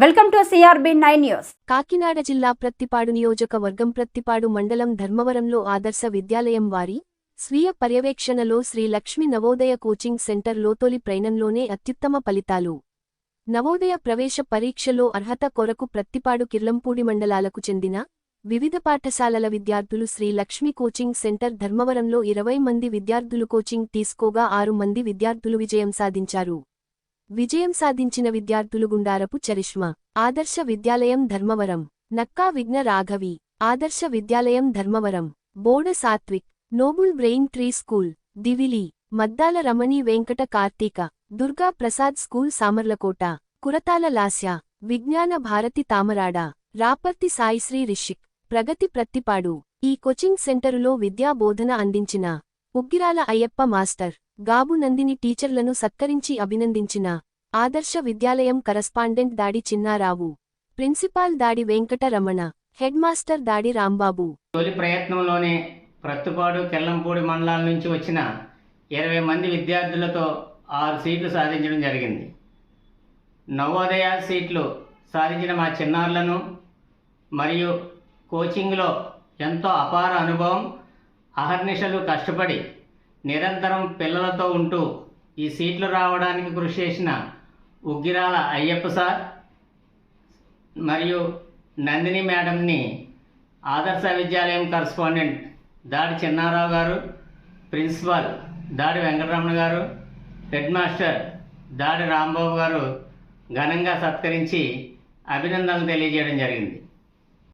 Welcome to CRB9 news. Kakinada జిల్లా ప్రత్తిపాడు నియోజకవర్గం ప్రత్తిపాడు మండలం ధర్మవరంలో ఆదర్శ విద్యాలయం వారి స్వీయ పర్యవేక్షణలో శ్రీ లక్ష్మి నవోదయ కోచింగ్ సెంటర్లో తొలి ప్రయత్నంలోనే అత్యుత్తమ ఫలితాలు. నవోదయ ప్రవేశ పరీక్షలో అర్హత కొరకు ప్రత్తిపాడు కిర్లంపూడి మండలాలకు చెందిన వివిధ పాఠశాలల విద్యార్థులు శ్రీ లక్ష్మి కోచింగ్ సెంటర్ ధర్మవరంలో 20 మంది విద్యార్థులు కోచింగ్ తీసుకోగా 6 మంది విద్యార్థులు విజయం సాధించారు. విజయం సాధించిన విద్యార్థులు గుండారపు చరిష్మా, ఆదర్శ విద్యాలయం ధర్మవరం, నక్కా విఘ్న Raghavi, Adarsha Vidyalayam Dharmavaram, Boda Satvik, noble brain tree school, Divili, Maddala Ramani Venkata Karthika, Durga Prasad school Samarlakota, Kuratala Lasya, Vignana Bharati Thamarada, Raparthi Saisri Rishik, ప్రగతి ప్రత్తిపాడు. ఈ కోచింగ్ సెంటరులో విద్యా బోధన అందించిన ఉగ్గిరాల అయ్యప్ప మాస్టర్, గాబు నందిని టీచర్లను సత్కరించి అభినందించిన ఆదర్శ విద్యాలయం కరస్పాండెంట్ దాడి చిన్నారావు, ప్రిన్సిపాల్ దాడి వెంకట రమణ, హెడ్ మాస్టర్ దాడి రాంబాబు. తొలి ప్రయత్నంలోనే ప్రత్తిపాడు కెల్లంపూడి మండలాల నుంచి వచ్చిన 20 మంది విద్యార్థులతో 6 సీట్లు సాధించడం జరిగింది. నవోదయ సీట్లు సాధించిన మా చిన్నారులను మరియు కోచింగ్లో ఎంతో అపార అనుభవం, అహర్నిశలు కష్టపడి నిరంతరం పిల్లలతో ఉంటూ ఈ సీట్లు రావడానికి కృషి చేసిన ఉగ్గిరాల అయ్యప్ప సార్ మరియు నందిని మేడంని, ఆదర్శ విద్యాలయం కరస్పాండెంట్ దాడి చిన్నారావు గారు, ప్రిన్సిపాల్ దాడి వెంకటరమణ గారు, హెడ్ మాస్టర్ దాడి రాంబాబు గారు ఘనంగా సత్కరించి అభినందనలు తెలియజేయడం జరిగింది.